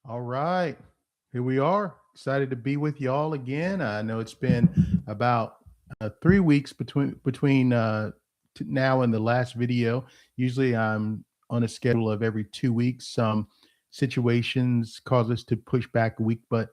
All right. Here we are. Excited to be with y'all again. I know it's been about 3 weeks between now and the last video. Usually I'm on a schedule of every 2 weeks. Some situations cause us to push back a week, but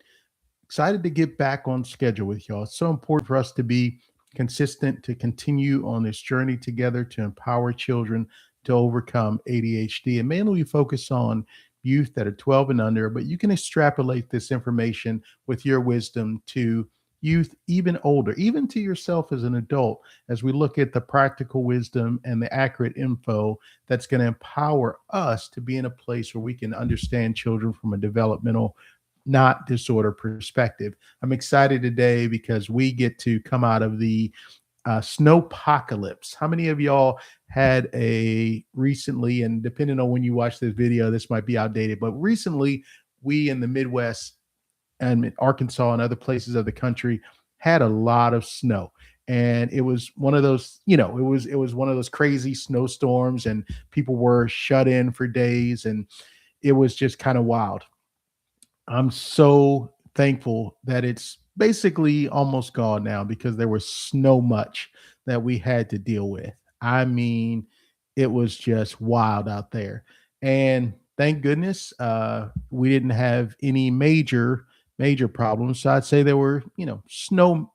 excited to get back on schedule with y'all. It's so important for us to be consistent, to continue on this journey together to empower children to overcome ADHD. And mainly we focus on youth that are 12 and under, but you can extrapolate this information with your wisdom to youth even older, even to yourself as an adult, as we look at the practical wisdom and the accurate info that's going to empower us to be in a place where we can understand children from a developmental not disorder perspective. I'm excited today because we get to come out of the snowpocalypse. How many of y'all had a recently, and depending on when you watch this video, this might be outdated, but recently we in the Midwest and in Arkansas and other places of the country had a lot of snow. And it was one of those, it was one of those crazy snowstorms, and people were shut in for days, and it was just kind of wild. I'm so thankful that it's basically almost gone now because there was so much that we had to deal with. I mean, it was just wild out there. And thank goodness we didn't have any major problems. So I'd say there were, snow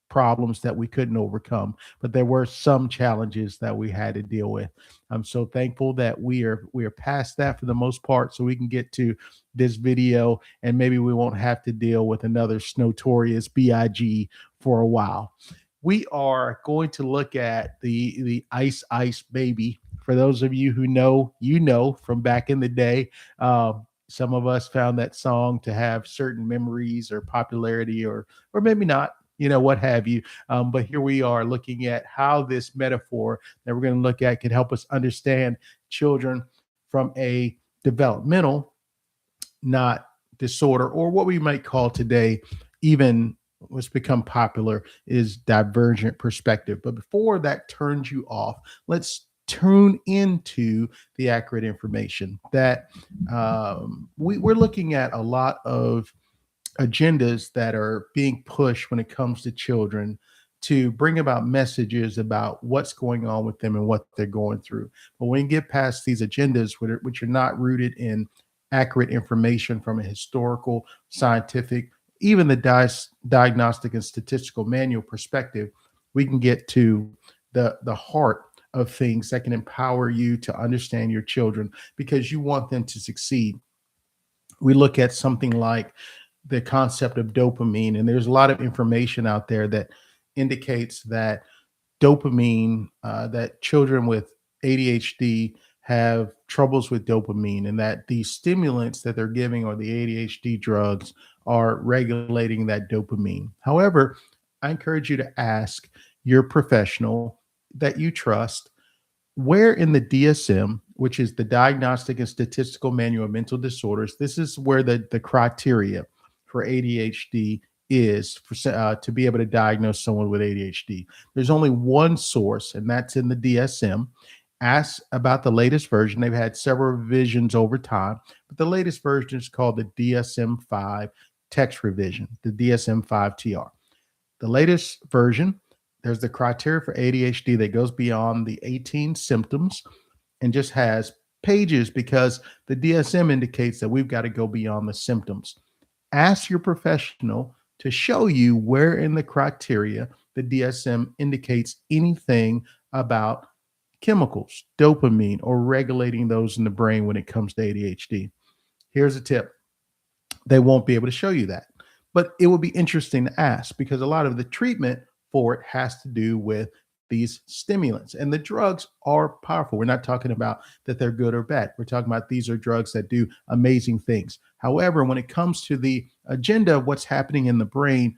problems that we couldn't overcome, but there were some challenges that we had to deal with. I'm so thankful that we are past that for the most part, so we can get to this video and maybe we won't have to deal with another Snowtorious Big for a while. We are going to look at the Ice Baby. For those of you who know, from back in the day. Some of us found that song to have certain memories or popularity, or maybe not, what have you. But here we are looking at how this metaphor that we're going to look at can help us understand children from a developmental, not disorder, or what we might call today, even what's become popular is divergent perspective. But before that turns you off, let's tune into the accurate information that we're looking at a lot of agendas that are being pushed when it comes to children to bring about messages about what's going on with them and what they're going through. But when you get past these agendas, which are not rooted in accurate information from a historical, scientific, even the diagnostic and statistical manual perspective, we can get to the heart of things that can empower you to understand your children because you want them to succeed. We look at something like the concept of dopamine, and there's a lot of information out there that indicates that dopamine, that children with ADHD have troubles with dopamine, and that the stimulants that they're giving or the ADHD drugs are regulating that dopamine. However, I encourage you to ask your professional that you trust where in the DSM, which is the Diagnostic and Statistical Manual of Mental Disorders, this is where the criteria for ADHD is to be able to diagnose someone with ADHD. There's only one source, and that's in the DSM. Ask about the latest version. They've had several revisions over time, but the latest version is called the DSM-5 text revision, the DSM-5 TR. The latest version, there's the criteria for ADHD that goes beyond the 18 symptoms and just has pages because the DSM indicates that we've got to go beyond the symptoms. Ask your professional to show you where in the criteria the DSM indicates anything about chemicals, dopamine, or regulating those in the brain when it comes to ADHD. Here's a tip. They won't be able to show you that. But it would be interesting to ask because a lot of the treatment for it has to do with these stimulants. And the drugs are powerful. We're not talking about that they're good or bad. We're talking about these are drugs that do amazing things. However, when it comes to the agenda of what's happening in the brain,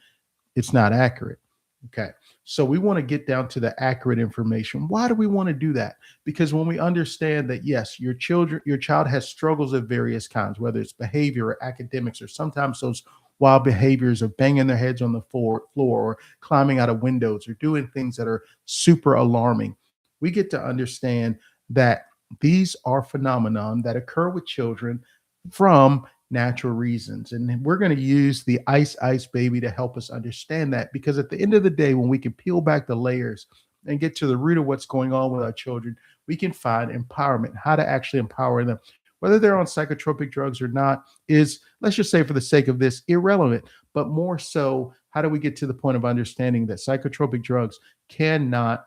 it's not accurate. Okay. So we want to get down to the accurate information. Why do we want to do that? Because when we understand that, yes, your child has struggles of various kinds, whether it's behavior or academics, or sometimes those wild behaviors of banging their heads on the floor or climbing out of windows or doing things that are super alarming. We get to understand that these are phenomenon that occur with children from natural reasons. And we're going to use the Ice Baby to help us understand that, because at the end of the day, when we can peel back the layers and get to the root of what's going on with our children, we can find empowerment, how to actually empower them. Whether they're on psychotropic drugs or not is, let's just say for the sake of this, irrelevant. But more so, how do we get to the point of understanding that psychotropic drugs cannot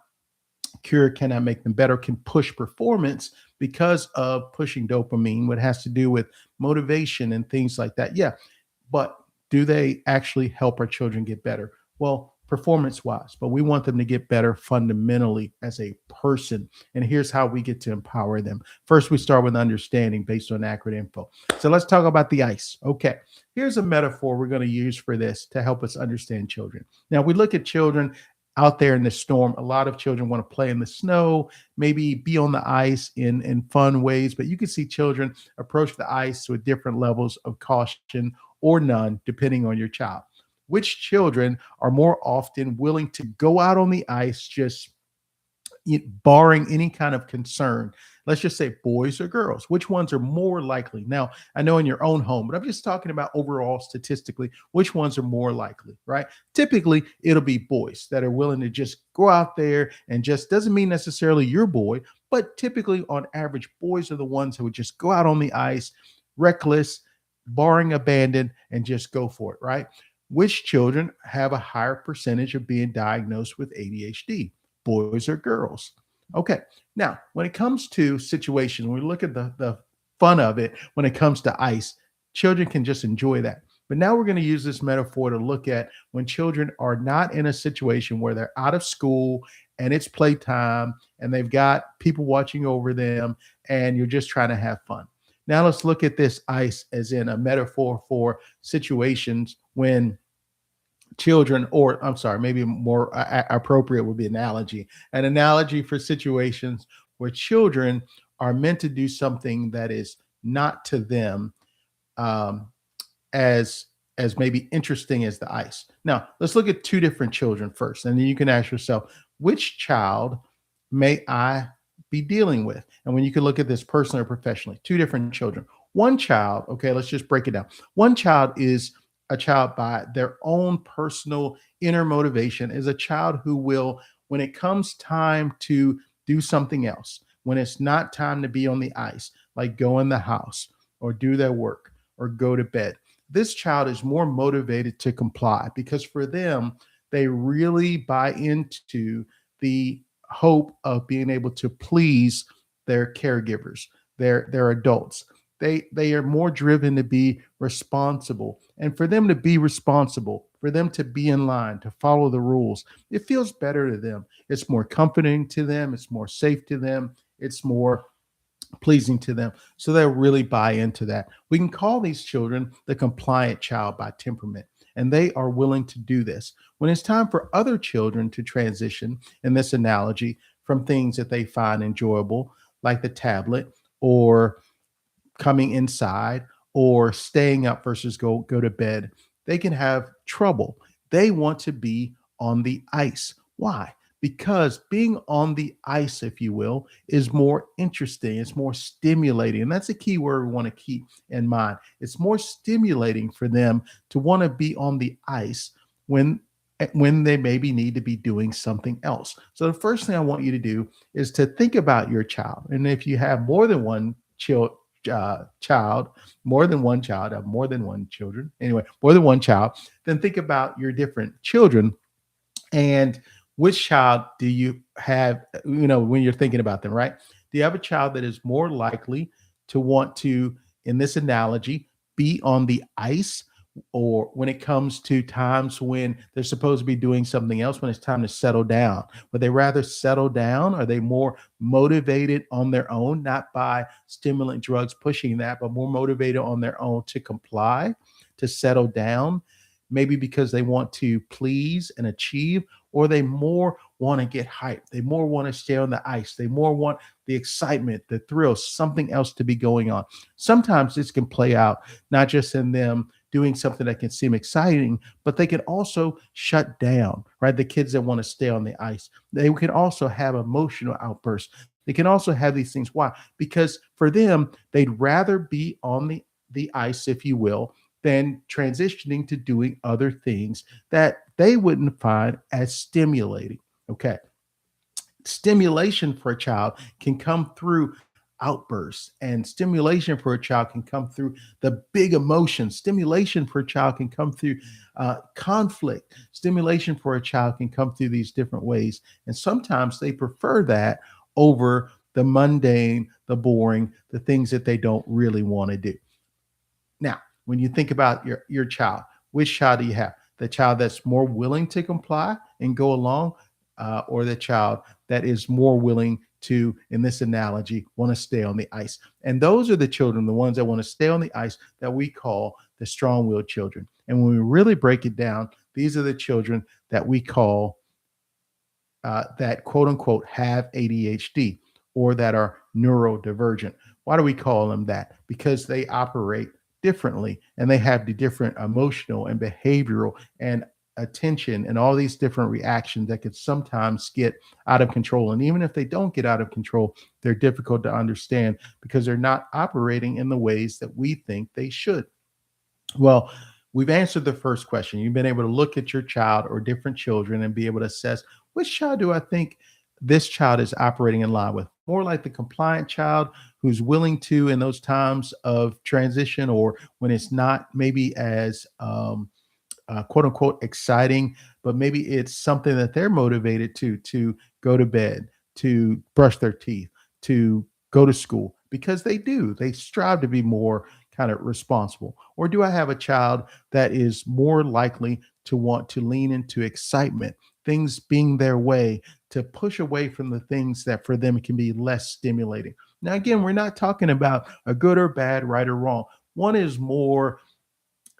cure, cannot make them better, can push performance because of pushing dopamine, what has to do with motivation and things like that. Yeah, but do they actually help our children get better? Well, performance wise, but we want them to get better fundamentally as a person. And here's how we get to empower them. First, we start with understanding based on accurate info. So let's talk about the ice. Okay, here's a metaphor we're going to use for this to help us understand children. Now, we look at children out there in the storm. A lot of children want to play in the snow, maybe be on the ice in fun ways, but you can see children approach the ice with different levels of caution or none, depending on your child. Which children are more often willing to go out on the ice, just barring any kind of concern? Let's just say boys or girls. Which ones are more likely? Now, I know in your own home, but I'm just talking about overall statistically, which ones are more likely, right? Typically, it'll be boys that are willing to just go out there, and just doesn't mean necessarily your boy, but typically on average, boys are the ones who would just go out on the ice, reckless, barring abandon, and just go for it, right? Which children have a higher percentage of being diagnosed with ADHD? Boys or girls? Okay. Now, when it comes to situations, when we look at the fun of it, when it comes to ice, children can just enjoy that. But now we're going to use this metaphor to look at when children are not in a situation where they're out of school and it's playtime and they've got people watching over them and you're just trying to have fun. Now let's look at this ice as in a metaphor for situations when children, or I'm sorry, maybe more appropriate would be an analogy for situations where children are meant to do something that is not to them, um, as maybe interesting as the ice. Now let's look at two different children first, and then you can ask yourself, which child may I be dealing with? And when you can look at this personally or professionally, two different children. One child, okay, let's just break it down. One child is a child by their own personal inner motivation, is a child who will, when it comes time to do something else, when it's not time to be on the ice, like go in the house or do their work or go to bed, this child is more motivated to comply, because for them, they really buy into the hope of being able to please their caregivers, their adults. They are more driven to be responsible. And for them to be responsible, for them to be in line, to follow the rules, it feels better to them. It's more comforting to them. It's more safe to them. It's more pleasing to them. So they'll really buy into that. We can call these children the compliant child by temperament, and they are willing to do this. When it's time for other children to transition, in this analogy, from things that they find enjoyable, like the tablet or coming inside or staying up versus go to bed, they can have trouble. They want to be on the ice. Why? Because being on the ice, if you will, is more interesting. It's more stimulating. And that's a key word we want to keep in mind. It's more stimulating for them to want to be on the ice when they maybe need to be doing something else. So the first thing I want you to do is to think about your child. And if you have more than one child, more than one child, more than one children, anyway, more than one child, then think about your different children and which child do you have, when you're thinking about them, right? Do you have a child that is more likely to want to, in this analogy, be on the ice, or when it comes to times when they're supposed to be doing something else, when it's time to settle down? Would they rather settle down? Are they more motivated on their own, not by stimulant drugs pushing that, but more motivated on their own to comply, to settle down? Maybe because they want to please and achieve, or they more want to get hyped. They more want to stay on the ice. They more want the excitement, the thrill, something else to be going on. Sometimes this can play out not just in them doing something that can seem exciting, but they can also shut down, right? The kids that want to stay on the ice, they can also have emotional outbursts. They can also have these things. Why? Because for them, they'd rather be on the the ice, if you will, than transitioning to doing other things that they wouldn't find as stimulating. Okay. Stimulation for a child can come through outbursts, and stimulation for a child can come through the big emotions. Stimulation for a child can come through conflict. Stimulation for a child can come through these different ways, and sometimes they prefer that over the mundane, the boring, the things that they don't really want to do. Now, when you think about your child, which child do you have? The child that's more willing to comply and go along, or the child that is more willing to, in this analogy, want to stay on the ice? And those are the children, the ones that want to stay on the ice, that we call the strong-willed children. And when we really break it down, these are the children that we call that quote unquote have ADHD, or that are neurodivergent. Why do we call them that? Because they operate differently, and they have the different emotional and behavioral and attention and all these different reactions that could sometimes get out of control. And even if they don't get out of control, they're difficult to understand because they're not operating in the ways that we think they should. Well, we've answered the first question. You've been able to look at your child or different children and be able to assess, which child do I think this child is operating in line with? More like the compliant child who's willing to, in those times of transition, or when it's not maybe as quote unquote exciting, but maybe it's something that they're motivated to go to bed, to brush their teeth, to go to school, because they strive to be more kind of responsible? Or do I have a child that is more likely to want to lean into excitement, things being their way, to push away from the things that for them can be less stimulating? Now, again, we're not talking about a good or bad, right or wrong. One is more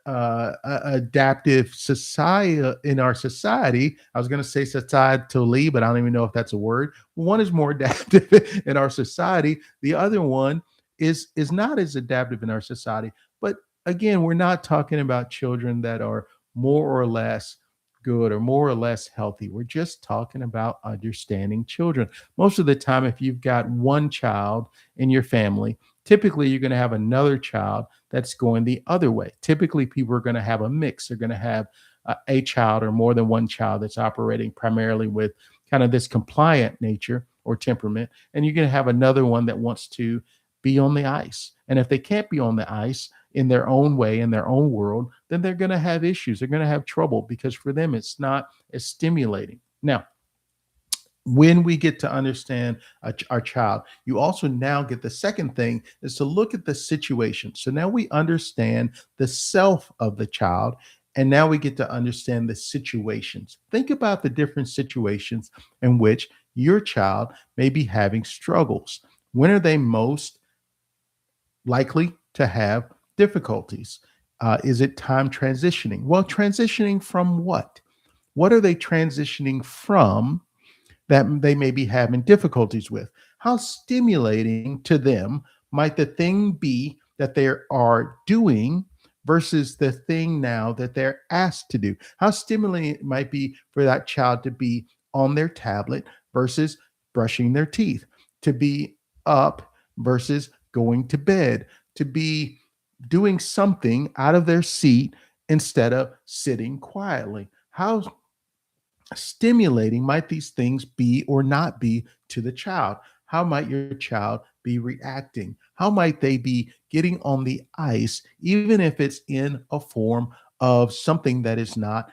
adaptive society in our society. I was going to say societally, but I don't even know if that's a word. One is more adaptive in our society. The other one is not as adaptive in our society. But again, we're not talking about children that are more or less good or more or less healthy. We're just talking about understanding children. Most of the time, if you've got one child in your family, typically you're going to have another child that's going the other way. Typically, people are going to have a mix. They're going to have a child or more than one child that's operating primarily with kind of this compliant nature or temperament. And you're going to have another one that wants to be on the ice. And if they can't be on the ice in their own way, in their own world, then they're going to have issues. They're going to have trouble because for them, it's not as stimulating. Now, when we get to understand our child, you also now get the second thing is to look at the situation. So now we understand the self of the child, and now we get to understand the situations. Think about the different situations in which your child may be having struggles. When are they most likely to have difficulties? Is it time transitioning? Well, transitioning from what? What are they transitioning from that they may be having difficulties with? How stimulating to them might the thing be that they are doing versus the thing now that they're asked to do? How stimulating it might be for that child to be on their tablet versus brushing their teeth, to be up versus going to bed, to be doing something out of their seat instead of sitting quietly. How stimulating might these things be or not be to the child? How might your child be reacting? How might they be getting on the ice, even if it's in a form of something that is not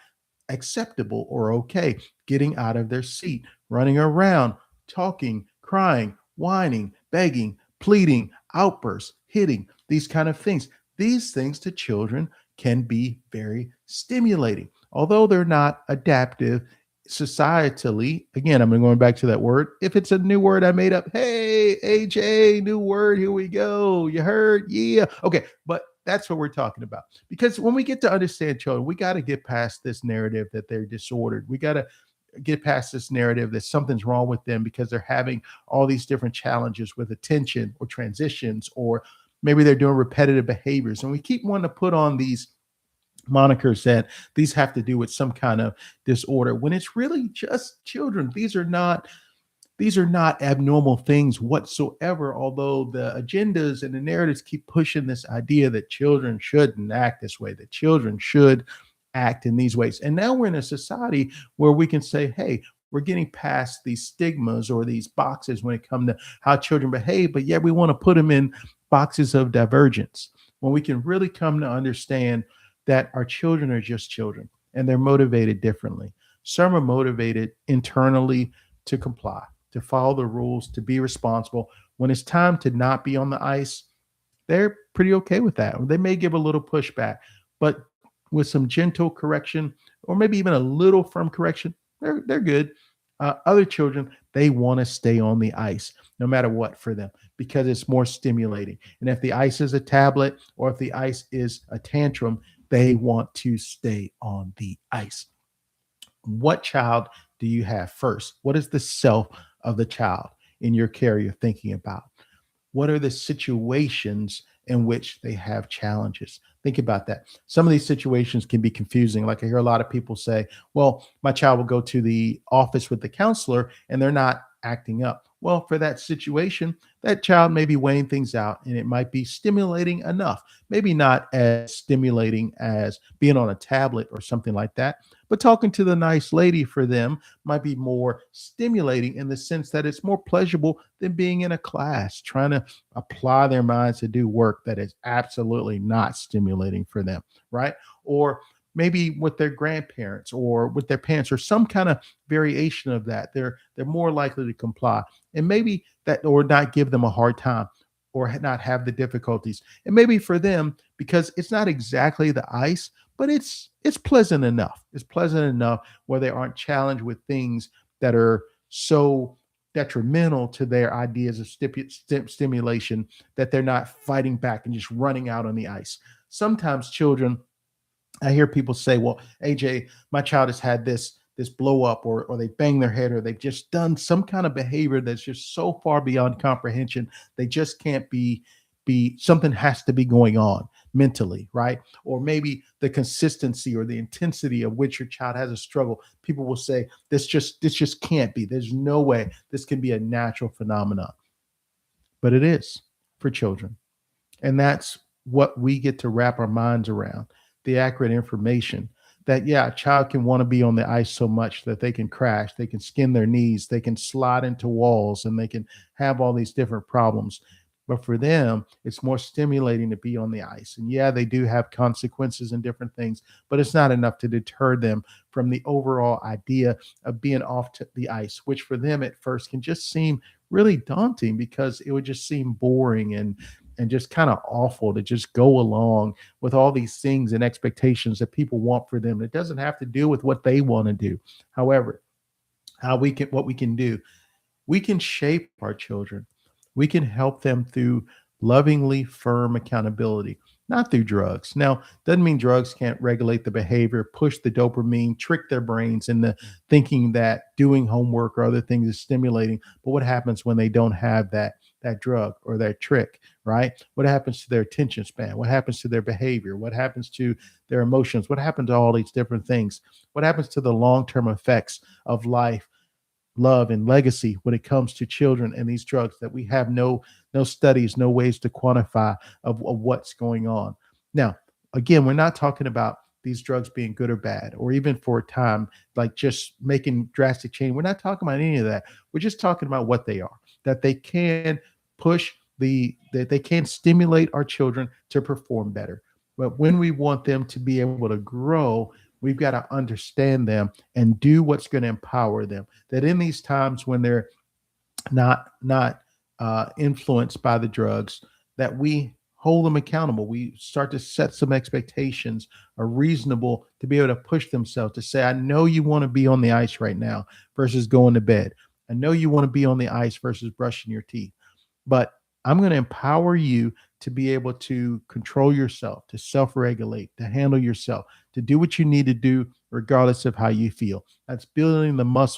acceptable or okay? Getting out of their seat, running around, talking, crying, whining, begging, pleading, outbursts, hitting, these kind of things. These things to children can be very stimulating. Although they're not adaptive societally, again, I'm going back to that word. If it's a new word I made up, hey, AJ, new word, here we go. You heard? Yeah. Okay. But that's what we're talking about. Because when we get to understand children, we got to get past this narrative that they're disordered. We got to get past this narrative that something's wrong with them because they're having all these different challenges with attention or transitions, or maybe they're doing repetitive behaviors. And we keep wanting to put on these monikers that these have to do with some kind of disorder when it's really just children. These are not These are not abnormal things whatsoever, although the agendas and the narratives keep pushing this idea that children shouldn't act this way, that children should act in these ways. And now we're in a society where we can say, hey, we're getting past these stigmas or these boxes when it comes to how children behave, but yet we want to put them in boxes of divergence when we can really come to understand that our children are just children and they're motivated differently. Some are motivated internally to comply, to follow the rules, to be responsible. When it's time to not be on the ice, they're pretty okay with that. They may give a little pushback, but with some gentle correction or maybe even a little firm correction, they're good. Other children, they want to stay on the ice no matter what for them because it's more stimulating. And if the ice is a tablet or if the ice is a tantrum, they want to stay on the ice. What child do you have first? What is the self of the child in your care you're thinking about? What are the situations in which they have challenges? Think about that. Some of these situations can be confusing. Like I hear a lot of people say, well, my child will go to the office with the counselor and they're not acting up. Well, for that situation, that child may be weighing things out and it might be stimulating enough. Maybe not as stimulating as being on a tablet or something like that, but talking to the nice lady for them might be more stimulating in the sense that it's more pleasurable than being in a class, trying to apply their minds to do work that is absolutely not stimulating for them, right? Or maybe with their grandparents or with their parents or some kind of variation of that. They're more likely to comply. And maybe that or not give them a hard time or not have the difficulties. And maybe for them, because it's not exactly the ice, but it's pleasant enough. It's pleasant enough where they aren't challenged with things that are so detrimental to their ideas of stimulation that they're not fighting back and just running out on the ice. Sometimes children, I hear people say, well, AJ, my child has had this blow up or they bang their head or they've just done some kind of behavior that's just so far beyond comprehension. They just can't be something has to be going on mentally, right? Or maybe the consistency or the intensity of which your child has a struggle. People will say, this just can't be. There's no way this can be a natural phenomenon. But it is for children. And that's what we get to wrap our minds around, the accurate information that, yeah, a child can want to be on the ice so much that they can crash, they can skin their knees, they can slide into walls, and they can have all these different problems. But for them, it's more stimulating to be on the ice. And yeah, they do have consequences and different things, but it's not enough to deter them from the overall idea of being off to the ice, which for them at first can just seem really daunting because it would just seem boring and just kind of awful to just go along with all these things and expectations that people want for them. It doesn't have to do with what they want to do. However, how we can what we can do, we can shape our children. We can help them through lovingly firm accountability, not through drugs. Now, doesn't mean drugs can't regulate the behavior, push the dopamine, trick their brains into thinking that doing homework or other things is stimulating. But what happens when they don't have that drug or that trick, right? What happens to their attention span? What happens to their behavior? What happens to their emotions? What happens to all these different things? What happens to the long-term effects of life, love, and legacy when it comes to children and these drugs that we have no studies, no ways to quantify of what's going on. Now, again, we're not talking about these drugs being good or bad, or even for a time, like just making drastic change. We're not talking about any of that. We're just talking about what they are, that they can push that they can stimulate our children to perform better. But when we want them to be able to grow, we've got to understand them and do what's going to empower them. That in these times when they're not influenced by the drugs, that we hold them accountable. We start to set some expectations, are reasonable to be able to push themselves to say, I know you want to be on the ice right now versus going to bed. I know you want to be on the ice versus brushing your teeth. But I'm going to empower you to be able to control yourself, to self regulate, to handle yourself, to do what you need to do, regardless of how you feel. That's building the muscle